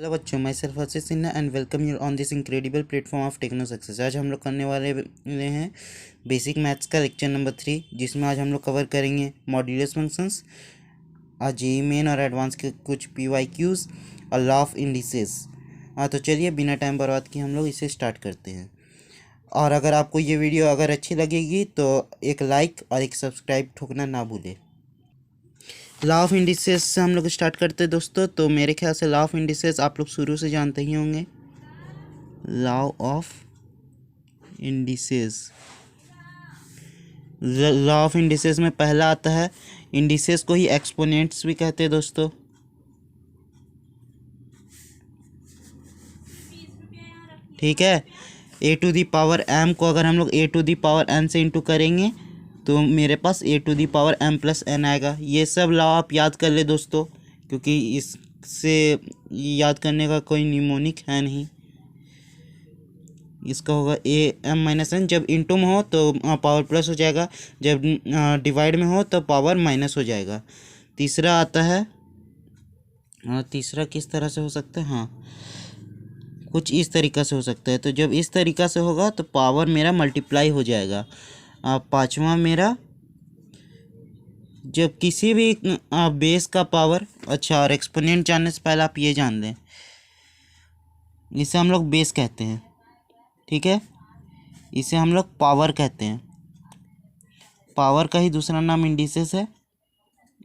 Hello बच्चों, मैं self Harshit Sinha and welcome you on this incredible platform of Techno Success. आज हम लोग करने वाले हैं बेसिक मैथ्स का लेक्चर नंबर 3, जिसमें आज हम लोग कवर करेंगे मॉड्यूलस फंक्शंस, आज जेईई मेन और एडवांस के कुछ पीवाईक्यूज और लॉ ऑफ इंडिसेस। तो चलिए बिना टाइम बर्बाद किए हम लोग इसे स्टार्ट करते हैं। और अगर आपको ये वीडियो अगर अच्छी लगेगी तो एक लाइक और एक सब्सक्राइब ठोकना ना भूलें। लॉ ऑफ इंडिसेस से हम लोग स्टार्ट करते हैं दोस्तों। तो मेरे ख्याल से लॉ ऑफ इंडिसेस आप लोग शुरू से जानते ही होंगे। Law of indices, law of indices में पहला आता है, इंडिसेस को ही एक्सपोनेंट्स भी कहते हैं दोस्तों। ठीक है, a to the power m को अगर हम लोग a to the power n से इंटू करेंगे तो मेरे पास a to the power m plus n आएगा। ये सब लॉ आप याद कर ले दोस्तों, क्योंकि इससे याद करने का कोई निमोनिक है नहीं। इसका होगा ए एम माइनस एन, जब इंटू में हो तो पावर प्लस हो जाएगा, जब डिवाइड में हो तो पावर माइनस हो जाएगा। तीसरा आता है, तीसरा किस तरह से हो सकता है, हाँ कुछ इस तरीक़ा से हो सकता है। तो जब इस तरीक़ा से होगा तो पावर मेरा मल्टीप्लाई हो जाएगा। पाँचवा मेरा, जब किसी भी बेस का पावर, अच्छा और एक्सपोनेंट जानने से पहले आप ये जान लें, इसे हम लोग बेस कहते हैं। ठीक है, इसे हम लोग पावर कहते हैं। पावर का ही दूसरा नाम इंडिसेस है,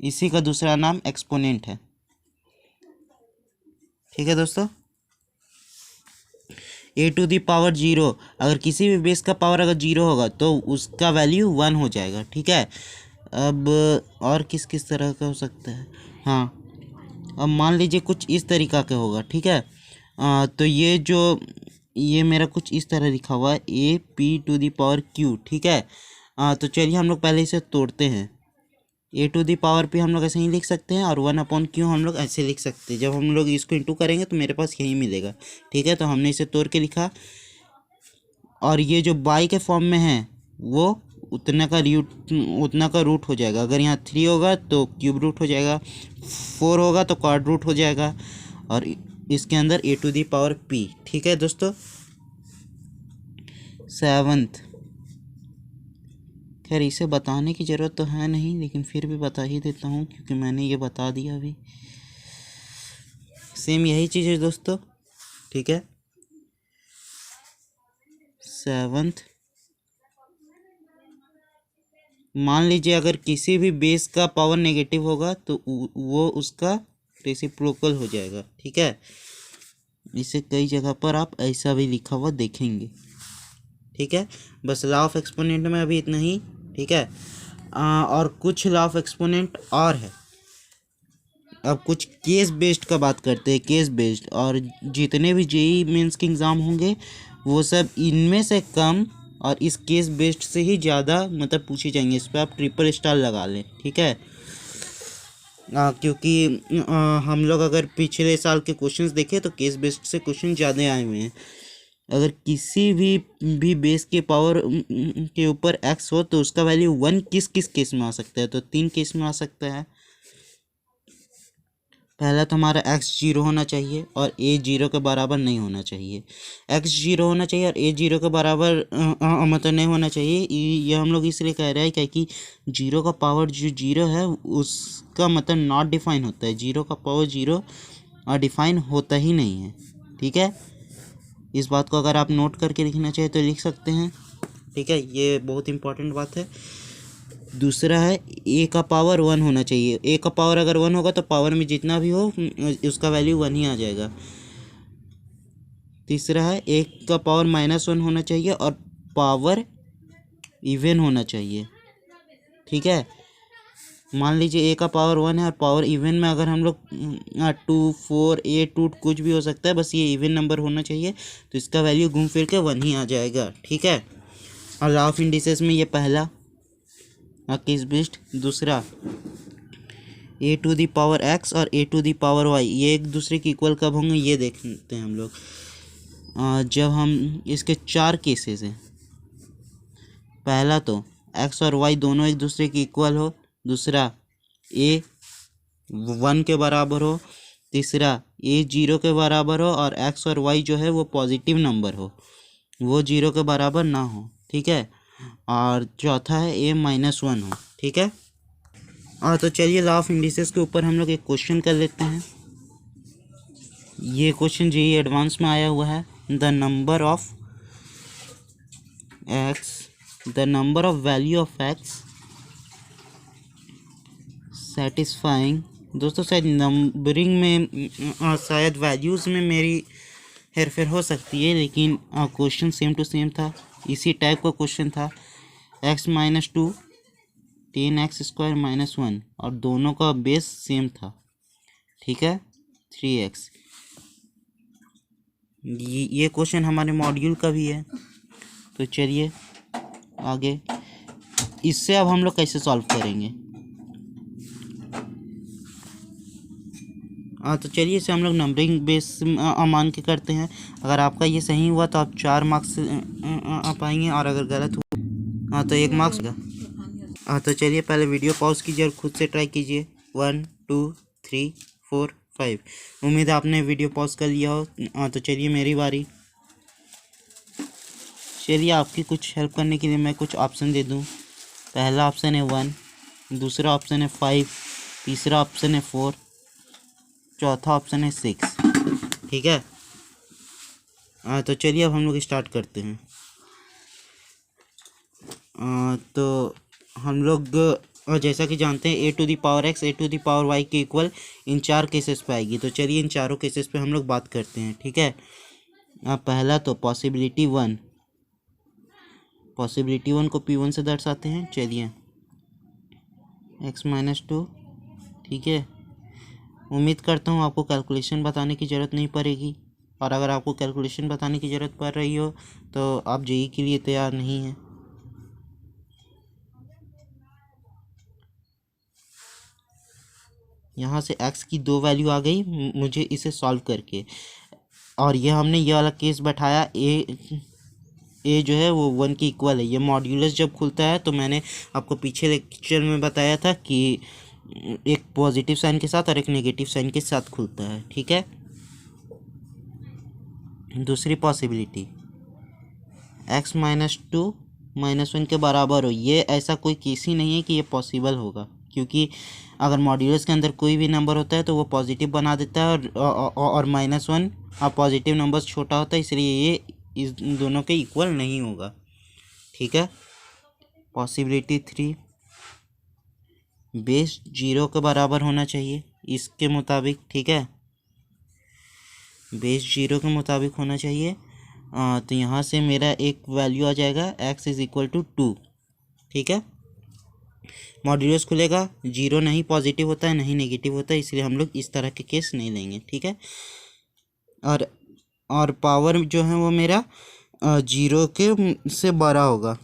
इसी का दूसरा नाम एक्सपोनेंट है। ठीक है दोस्तों, ए टू दी पावर जीरो, अगर किसी भी बेस का पावर अगर जीरो होगा तो उसका वैल्यू 1 हो जाएगा। ठीक है, अब और किस किस तरह का हो सकता है, हाँ अब मान लीजिए कुछ इस तरीक़ा का होगा। ठीक है, तो ये मेरा कुछ इस तरह लिखा हुआ है, A P to the power Q. ठीक है, तो चलिए हम लोग पहले इसे तोड़ते हैं। ए टू दी पावर पे हम लोग ऐसे ही लिख सकते हैं और 1/क्यू हम लोग ऐसे लिख सकते हैं। जब हम लोग इसको इंटू करेंगे तो मेरे पास यही मिलेगा। ठीक है, तो हमने इसे तोड़ के लिखा, और ये जो बाई के फॉर्म में है वो उतना का रूट हो जाएगा। अगर यहाँ 3 होगा तो क्यूब रूट हो जाएगा, 4 होगा तो क्वाड रूट हो जाएगा, और इसके अंदर ए टू दी पावर पी। ठीक है दोस्तों, सेवंथ, खैर इसे बताने की ज़रूरत तो है नहीं, लेकिन फिर भी बता ही देता हूँ क्योंकि मैंने ये बता दिया अभी। सेम यही चीज़ है दोस्तों। ठीक है, सेवंथ, मान लीजिए अगर किसी भी बेस का पावर नेगेटिव होगा तो वो उसका रेसिप्रोकल हो जाएगा। ठीक है, इसे कई जगह पर आप ऐसा भी लिखा हुआ देखेंगे। ठीक है, बस लॉ ऑफ एक्सपोनेंट में अभी इतना ही। ठीक है, और कुछ लॉ ऑफ एक्सपोनेंट और है। अब कुछ केस बेस्ड का बात करते हैं, केस बेस्ड, और जितने भी जेईई मेंस के एग्ज़ाम होंगे वो सब इनमें से कम और इस केस बेस्ड से ही ज़्यादा मतलब पूछे जाएंगे। इस पर आप ट्रिपल स्टार लगा लें। ठीक है, क्योंकि हम लोग अगर पिछले साल के क्वेश्चंस देखें तो केस बेस्ड से क्वेश्चन ज़्यादा आए हुए हैं। अगर किसी भी बेस के पावर के ऊपर एक्स हो तो उसका वैल्यू 1 किस किस केस में आ सकता है, तो 3 केस में आ सकता है। पहला तो हमारा x 0 होना चाहिए और a 0 के बराबर नहीं होना चाहिए। x 0 होना चाहिए और a 0 के बराबर मतलब नहीं होना चाहिए। ये हम लोग इसलिए कह रहे हैं क्योंकि 0 का पावर जो 0 है उसका मतलब नॉट डिफाइन होता है। 0 का पावर 0 और डिफाइन होता ही नहीं है। ठीक है, इस बात को अगर आप नोट करके लिखना चाहें तो लिख सकते हैं। ठीक है, ये बहुत इंपॉर्टेंट बात है। दूसरा है ए का पावर 1 होना चाहिए। ए का पावर अगर 1 होगा तो पावर में जितना भी हो उसका वैल्यू 1 ही आ जाएगा। तीसरा है ए का पावर -1 होना चाहिए और पावर इवन होना चाहिए। ठीक है, मान लीजिए ए का पावर 1 है और पावर इवन में अगर हम लोग 2, 4, 8, 2 कुछ भी हो सकता है, बस ये इवन नंबर होना चाहिए, तो इसका वैल्यू घूम फिर के 1 ही आ जाएगा। ठीक है, और लॉ ऑफ इंडिसेस में ये पहला केस बेस्ड। दूसरा, ए टू दी पावर एक्स और ए टू दी पावर वाई ये एक दूसरे के इक्वल कब होंगे ये देखते हैं हम लोग। जब हम इसके 4 केसेस हैं। पहला तो एक्स और वाई दोनों एक दूसरे के इक्वल हो। दूसरा, ए 1 के बराबर हो। तीसरा, ए जीरो के बराबर हो और एक्स और वाई जो है वो पॉजिटिव नंबर हो, वो जीरो के बराबर ना हो, ठीक है। और चौथा है ए माइनस वन हो, ठीक है। तो चलिए लॉ ऑफ इंडिसेस के ऊपर हम लोग एक क्वेश्चन कर लेते हैं। ये क्वेश्चन जेईई एडवांस में आया हुआ है। The number of x, the number of value of x satisfying, दोस्तों शायद नंबरिंग में शायद वैल्यूज़ में मेरी हेरफेर हो सकती है, लेकिन क्वेश्चन सेम टू सेम था, इसी टाइप का क्वेश्चन था। X minus two 10x² minus one, और दोनों का बेस सेम था, ठीक है, 3x। ये क्वेश्चन हमारे मॉड्यूल का भी है। तो चलिए आगे, इससे अब हम लोग कैसे सॉल्व करेंगे। तो चलिए इसे हम लोग नंबरिंग बेस मान के करते हैं। अगर आपका ये सही हुआ तो आप 4 मार्क्स पाएंगे, और अगर गलत हुआ तो 1 मार्क्स होगा। तो चलिए पहले वीडियो पॉज कीजिए और खुद से ट्राई कीजिए। 1 2 3 4 5। उम्मीद है आपने वीडियो पॉज कर लिया हो। तो चलिए मेरी बारी। चलिए आपकी कुछ हेल्प करने के लिए मैं कुछ ऑप्शन दे दूं। पहला ऑप्शन है 1, दूसरा ऑप्शन है 5, तीसरा ऑप्शन है 4, चौथा ऑप्शन है 6, ठीक है। तो चलिए अब हम लोग स्टार्ट करते हैं। तो हम लोग जैसा कि जानते हैं a to the power x, a to the power y के इक्वल इन 4 केसेस पे आएगी। तो चलिए इन चारों केसेस पे हम लोग बात करते हैं, ठीक है। पहला तो पॉसिबिलिटी 1, पॉसिबिलिटी 1 को p1 से दर्शाते हैं। चलिए x माइनस टू, ठीक है। उम्मीद करता हूँ आपको कैलकुलेशन बताने की ज़रूरत नहीं पड़ेगी, और अगर आपको कैलकुलेशन बताने की ज़रूरत पड़ रही हो तो आप जेईई के लिए तैयार नहीं हैं। यहाँ से x की 2 वैल्यू आ गई मुझे इसे सॉल्व करके, और ये हमने ये वाला केस बैठाया। ए जो है वो 1 के इक्वल है। ये मॉड्यूलस जब खुलता है तो मैंने आपको पीछे लेक्चर में बताया था कि एक पॉजिटिव साइन के साथ और एक नेगेटिव साइन के साथ खुलता है, ठीक है। दूसरी possibility x minus two minus one के बराबर हो। ये ऐसा कोई केस ही नहीं है कि ये पॉसिबल होगा, क्योंकि अगर मॉड्यूलस के अंदर कोई भी नंबर होता है तो वो पॉजिटिव बना देता है, और माइनस वन पॉजिटिव नंबर छोटा होता है, इसलिए ये इस दोनों के इक्वल नहीं होगा, ठीक है। पॉसिबिलिटी 3, बेस 0 के बराबर होना चाहिए इसके मुताबिक, ठीक है, बेस 0 के मुताबिक होना चाहिए। तो यहाँ से मेरा एक वैल्यू आ जाएगा x इज़ इक्वल टू 2, ठीक है। मॉड्यूलस खुलेगा, 0 नहीं पॉजिटिव होता है नहीं नेगेटिव होता है, इसलिए हम लोग इस तरह के केस नहीं लेंगे, ठीक है। और पावर जो है वो मेरा 0 के से बड़ा होगा।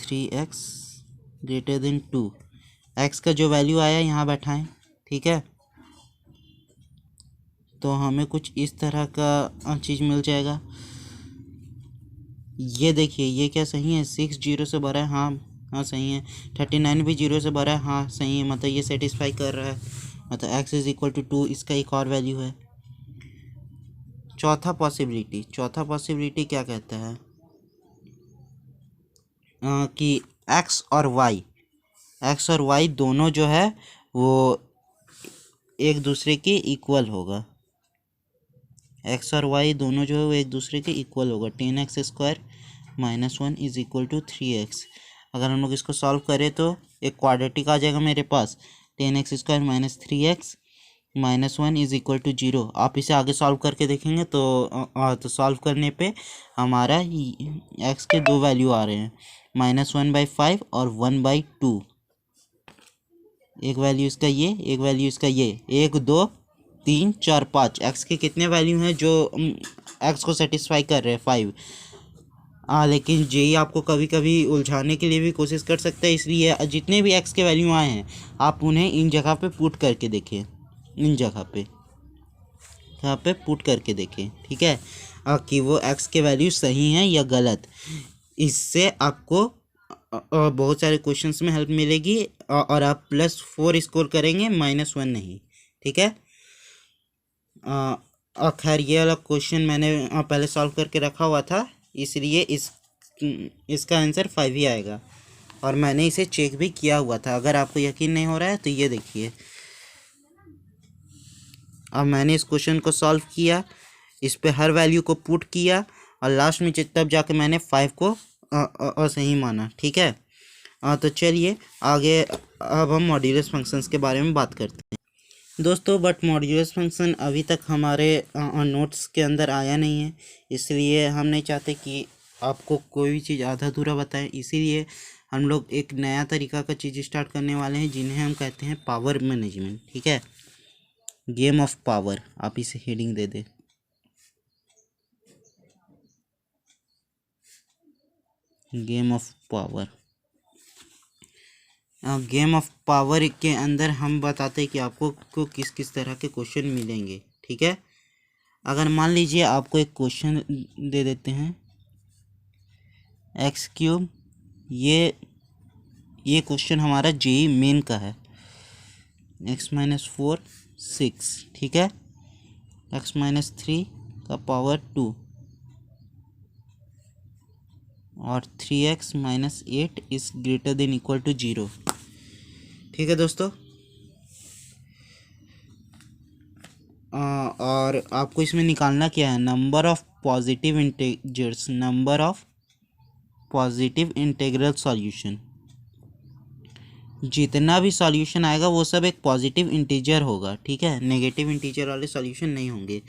3x ग्रेटर देन 2, x का जो वैल्यू आया यहाँ बैठाएं, ठीक है। तो हमें कुछ इस तरह का चीज़ मिल जाएगा। ये देखिए ये क्या सही है, 6 0 से बड़ा है, हाँ सही है। 39 भी 0 से बड़ा है, हाँ सही है, मतलब ये सेटिस्फाई कर रहा है, मतलब x इज़ इक्वल टू 2 इसका एक और वैल्यू है। चौथा पॉसिबिलिटी क्या कहता है कि x और y दोनों जो है वो एक दूसरे के इक्वल होगा। x और y दोनों जो है वो एक दूसरे के इक्वल होगा। 10x² minus 1 is equal to 3x। अगर हम लोग इसको सॉल्व करें तो एक क्वाड्रेटिक आ जाएगा मेरे पास। 10x² minus 3x minus 1 is equal to 0। आप इसे आगे सॉल्व करके देखेंगे तो सॉल्व करने पे हमारा x के 2 वैल्यू आ रहे हैं, -1/5 और 1/2। एक वैल्यू इसका ये, एक वैल्यू इसका ये, 1 2 3 4 5। एक्स के कितने वैल्यू हैं जो एक्स को सेटिस्फाई कर रहे हैं, 5। लेकिन जेईई आपको कभी कभी उलझाने के लिए भी कोशिश कर सकता है, इसलिए जितने भी एक्स के वैल्यू आए हैं आप उन्हें इन जगह पे पुट करके देखें, इन जगह पे यहाँ पे पुट करके देखें, ठीक है, कि वो एक्स के वैल्यू सही हैं या गलत। इससे आपको बहुत सारे क्वेश्चंस में हेल्प मिलेगी और आप +4 स्कोर करेंगे, -1 नहीं, ठीक है। और खैर ये वाला क्वेश्चन मैंने पहले सॉल्व करके रखा हुआ था, इसलिए इसका आंसर 5 ही आएगा और मैंने इसे चेक भी किया हुआ था। अगर आपको यकीन नहीं हो रहा है तो ये देखिए, अब मैंने इस क्वेश्चन को सॉल्व किया, इस पे हर वैल्यू को पुट किया और लास्ट में तब जाके मैंने 5 को सही माना, ठीक है। तो चलिए आगे अब हम मॉड्यूलस फंक्शंस के बारे में बात करते हैं दोस्तों। बट मॉड्यूलस फंक्शन अभी तक हमारे नोट्स के अंदर आया नहीं है, इसलिए हम नहीं चाहते कि आपको कोई भी चीज़ आधा अधूरा बताएं, इसीलिए हम लोग एक नया तरीका का चीज़ स्टार्ट करने वाले हैं जिन्हें हम कहते हैं पावर मैनेजमेंट, ठीक है। गेम ऑफ पावर, आप इसे हेडिंग दे दें। Game of power. Game of power के अंदर हम बताते हैं कि आपको किस किस तरह के क्वेश्चन मिलेंगे, ठीक है। अगर मान लीजिए आपको एक क्वेश्चन दे देते हैं x³, ये क्वेश्चन हमारा जेईई मेन का है, x-4 6, ठीक है। x-3 का पावर 2 और 3x - 8 is greater than equal to 0, ठीक है दोस्तों। और आपको इसमें निकालना क्या है, number of positive integers, number of positive integral solution. जितना भी सॉल्यूशन आएगा वो सब एक पॉजिटिव इंटीजर होगा, ठीक है, नेगेटिव इंटीजर वाले सॉल्यूशन नहीं होंगे।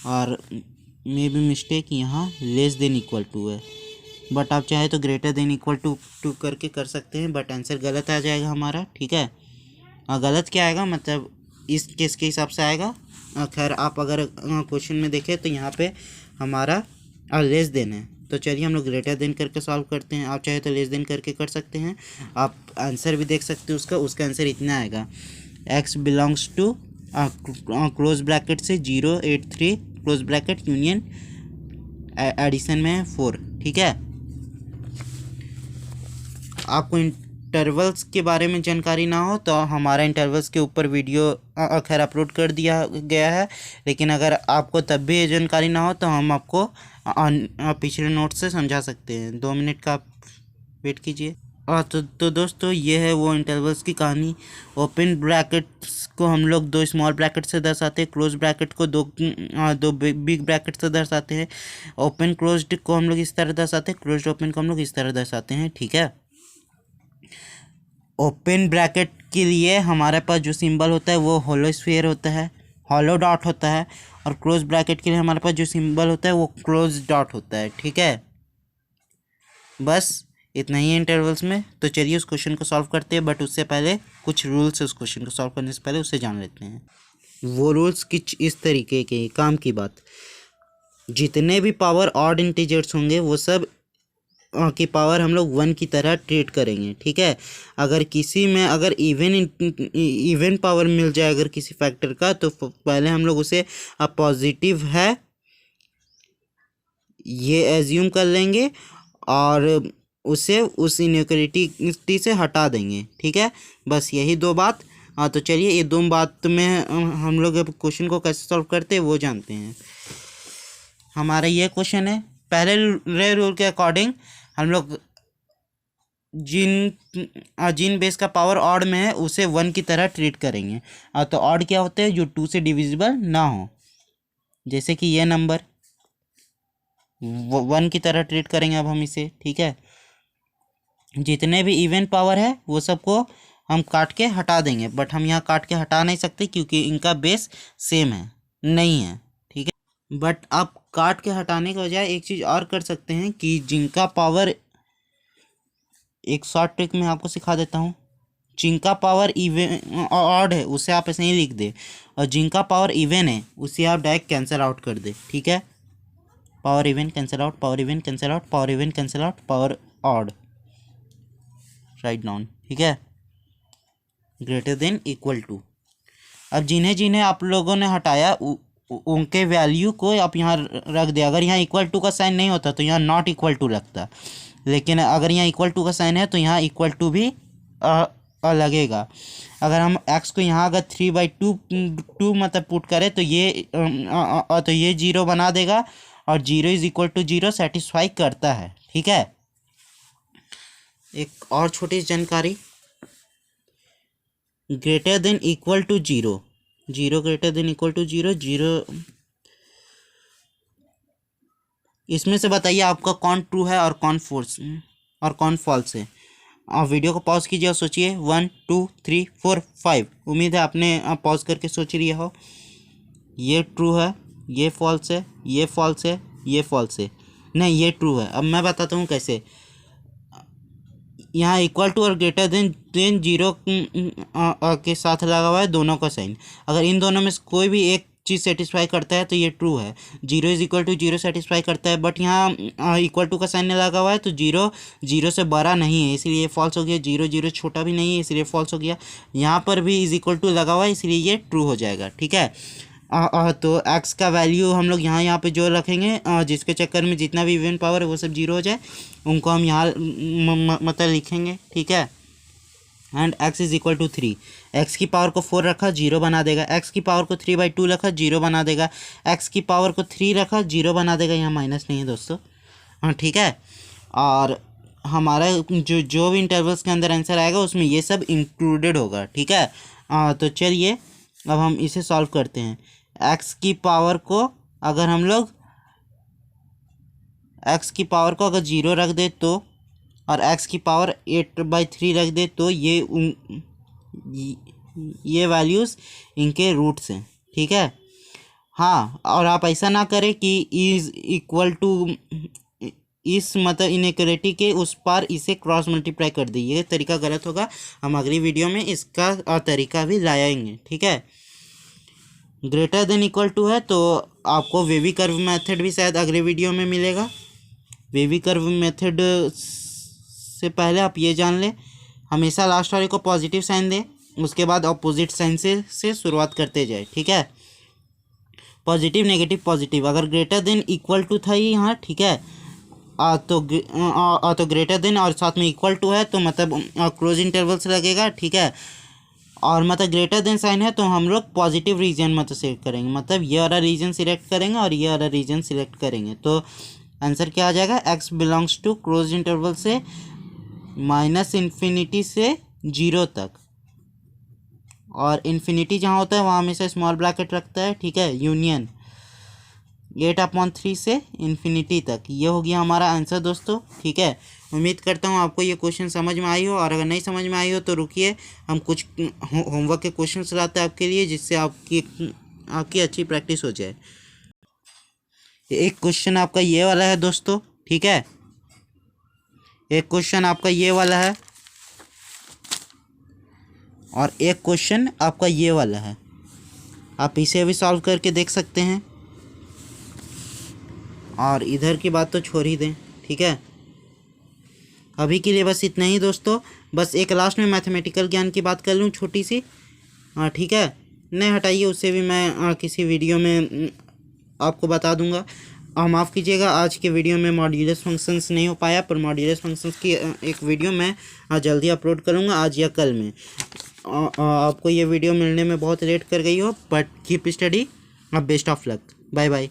और मे बी मिस्टेक यहाँ लेस देन इक्वल टू है, बट आप चाहे तो ग्रेटर देन इक्वल टू करके कर सकते हैं, बट आंसर गलत आ जाएगा हमारा, ठीक है। गलत क्या आएगा, मतलब इस केस के हिसाब से आएगा। खैर आप अगर क्वेश्चन में देखें तो यहाँ पे हमारा लेस देन है, तो चलिए हम लोग ग्रेटर देन करके सॉल्व करते हैं। आप चाहे तो लेस देन करके कर सकते हैं, आप आंसर भी देख सकते हैं उसका आंसर इतना आएगा, x belongs to close bracket से 0 8 3 क्लोज ब्रैकेट यूनियन एडिशन में 4, ठीक है। आपको इंटरवल्स के बारे में जानकारी ना हो तो हमारा इंटरवल्स के ऊपर वीडियो खैर अपलोड कर दिया गया है, लेकिन अगर आपको तब भी जानकारी ना हो तो हम आपको पिछले नोट से समझा सकते हैं। 2 मिनट का आप वेट कीजिए। तो दोस्तों ये है वो इंटरवल्स की कहानी। ओपन ब्रैकेट्स को हम लोग 2 स्मॉल ब्रैकेट से दर्शाते हैं, क्लोज ब्रैकेट को दो बिग ब्रैकेट से दर्शाते हैं। ओपन क्लोज्ड को हम लोग इस तरह दर्शाते हैं, क्लोज्ड ओपन को हम लोग इस तरह दर्शाते हैं, ठीक है। ओपन ब्रैकेट के लिए हमारे पास जो सिंबल होता है वो होलो स्फीयर होता है, हॉलो डॉट होता है, और क्लोज ब्रैकेट के लिए हमारे पास जो सिंबल होता है वो क्लोज डॉट होता है, ठीक है। बस इतना ही है इंटरवल्स में। तो चलिए उस क्वेश्चन को सॉल्व करते हैं, बट उससे पहले कुछ रूल्स है उस क्वेश्चन को सॉल्व करने से पहले उससे जान लेते हैं। वो रूल्स कुछ इस तरीके के, काम की बात, जितने भी पावर ऑड इंटीजर्स होंगे वो सब की पावर हम लोग 1 की तरह ट्रीट करेंगे, ठीक है। अगर किसी में अगर इवन पावर मिल जाए अगर किसी फैक्टर का, तो पहले हम लोग उसे पॉजिटिव है ये एज्यूम कर लेंगे और उसे उस इनइक्वालिटी से हटा देंगे, ठीक है। बस यही 2 बात। तो चलिए ये 2 बात में हम लोग अब क्वेश्चन को कैसे सॉल्व करते हैं वो जानते हैं। हमारा ये क्वेश्चन है, पहले रूल के अकॉर्डिंग हम लोग जिन बेस का पावर ऑड में है उसे 1 की तरह ट्रीट करेंगे। तो ऑड क्या होते हैं, जो 2 से डिविजिबल ना हो, जैसे कि ये नंबर 1 की तरह ट्रीट करेंगे अब हम इसे, ठीक है। जितने भी इवन पावर है वो सबको हम काट के हटा देंगे, बट हम यहाँ काट के हटा नहीं सकते क्योंकि इनका बेस सेम है नहीं है, ठीक है। बट आप काट के हटाने के बजाय एक चीज़ और कर सकते हैं कि जिनका पावर, एक शॉर्ट ट्रिक मैं आपको सिखा देता हूँ। जिनका पावर इवन ऑड है उसे आप ऐसे ही लिख दे, और जिनका पावर इवन है उसे आप डायरेक्ट कैंसिल आउट कर दे, ठीक है। Power even cancel out, power even cancel out, power even cancel out, power odd write down, ठीक है, ग्रेटर देन इक्वल टू। अब जिन्हें जिन्हें आप लोगों ने हटाया उनके वैल्यू को आप यहाँ रख दिया। अगर यहाँ इक्वल टू का साइन नहीं होता तो यहाँ नॉट इक्वल टू लगता, लेकिन अगर यहाँ इक्वल टू का साइन है तो यहाँ इक्वल टू भी लगेगा। अगर हम x को यहाँ अगर 3/2 मतलब पुट करें तो ये 0 बना देगा और 0 इज इक्वल टू 0 सेटिस्फाई करता है। ठीक है, एक और छोटी जानकारी, greater than equal to 0, 0 greater than equal to 0, 0 इसमें से बताइए आपका कौन ट्रू है और कौन फॉल्स है। आप वीडियो को पॉज कीजिए और सोचिए 1 2 3 4 5। उम्मीद है आपने पॉज करके सोच लिया हो। ये ट्रू है, ये फॉल्स है, ये फॉल्स है, ये फॉल्स है, नहीं ये ट्रू है। अब मैं बताता हूँ कैसे। यहाँ इक्वल टू और ग्रेटर देन 0 के साथ लगा हुआ है दोनों का साइन। अगर इन दोनों में से कोई भी एक चीज़ सेटिस्फाई करता है तो ये ट्रू है। 0 इज इक्वल टू 0 सेटिस्फाई करता है, बट यहाँ इक्वल टू का साइन नहीं लगा हुआ है तो 0 से बड़ा नहीं है, इसलिए ये फॉल्स हो गया। 0 छोटा भी नहीं है, इसलिए फॉल्स हो गया। यहाँ पर भी इज इक्वल टू लगा हुआ है, इसलिए ये ट्रू हो जाएगा। ठीक है, तो x का वैल्यू हम लोग यहाँ पे जो रखेंगे, जिसके चक्कर में जितना भी इवन पावर है वो सब 0 हो जाए, उनको हम यहाँ मतलब लिखेंगे। ठीक है, and x is equal to 3। x की पावर को 4 रखा 0 बना देगा, x की पावर को 3/2 रखा 0 बना देगा, x की पावर को 3 रखा 0 बना देगा। यहाँ माइनस नहीं है दोस्तों। हाँ ठीक है, और हमारा जो भी इंटरवल्स के अंदर आंसर आएगा उसमें ये सब इंक्लूडेड होगा। ठीक है, तो चलिए अब हम इसे सॉल्व करते हैं। x की पावर को अगर हम लोग x की पावर को अगर 0 रख दे तो, और x की पावर 8/3 रख दे तो ये वैल्यूज़ इनके रूट्स हैं। ठीक है, हाँ, और आप ऐसा ना करें कि इज इक्वल टू इस मतलब इनइक्वालिटी के उस पार इसे क्रॉस मल्टीप्लाई कर दी, ये तरीका गलत होगा। हम अगली वीडियो में इसका तरीका भी लाएंगे। ठीक है, ग्रेटर देन इक्वल टू है तो आपको वेवी कर्व मेथड भी शायद अगले वीडियो में मिलेगा। वेवी कर्व मेथड से पहले आप ये जान लें, हमेशा लास्ट वाले को पॉजिटिव साइन दें, उसके बाद अपोजिट साइन से शुरुआत करते जाए। ठीक है, पॉजिटिव नेगेटिव पॉजिटिव। अगर ग्रेटर देन इक्वल टू था यहाँ, ठीक है, तो ग्रेटर देन और साथ में इक्वल टू है तो मतलब क्लोज इंटरवल से लगेगा। ठीक है, और मतलब ग्रेटर देन साइन है तो हम लोग पॉजिटिव रीजन मतलब सिलेक्ट करेंगे, मतलब ये वाला रीजन सिलेक्ट करेंगे और ये वाला रीजन सिलेक्ट करेंगे। तो आंसर क्या आ जाएगा, x belongs to close interval से -∞ से 0 तक, और इन्फिनिटी जहाँ होता है वहाँ हमेशा स्मॉल ब्रैकेट रखता है। ठीक है, यूनियन 8/3 से इन्फिनिटी तक। ये हो गया हमारा आंसर दोस्तों। ठीक है, उम्मीद करता हूँ आपको ये क्वेश्चन समझ में आई हो, और अगर नहीं समझ में आई हो तो रुकिए, हम कुछ होमवर्क के क्वेश्चन लाते हैं आपके लिए, जिससे आपकी अच्छी प्रैक्टिस हो जाए। एक क्वेश्चन आपका ये वाला है दोस्तों। ठीक है, एक क्वेश्चन आपका ये वाला है और एक क्वेश्चन आपका ये वाला है। आप इसे भी सॉल्व करके देख सकते हैं, और इधर की बात तो छोड़ ही दें। ठीक है, अभी के लिए बस इतना ही दोस्तों। बस एक लास्ट में मैथमेटिकल ज्ञान की बात कर लूँ छोटी सी। ठीक है, नहीं हटाइए, उससे भी मैं किसी वीडियो में आपको बता दूंगा। माफ़ कीजिएगा, आज के वीडियो में मॉड्यूलस फंक्शंस नहीं हो पाया, पर मॉड्यूलस फंक्शंस की एक वीडियो मैं जल्दी अपलोड करूंगा, आज या कल में। आपको ये वीडियो मिलने में बहुत लेट कर गई हो, but keep study. Best of luck, bye bye.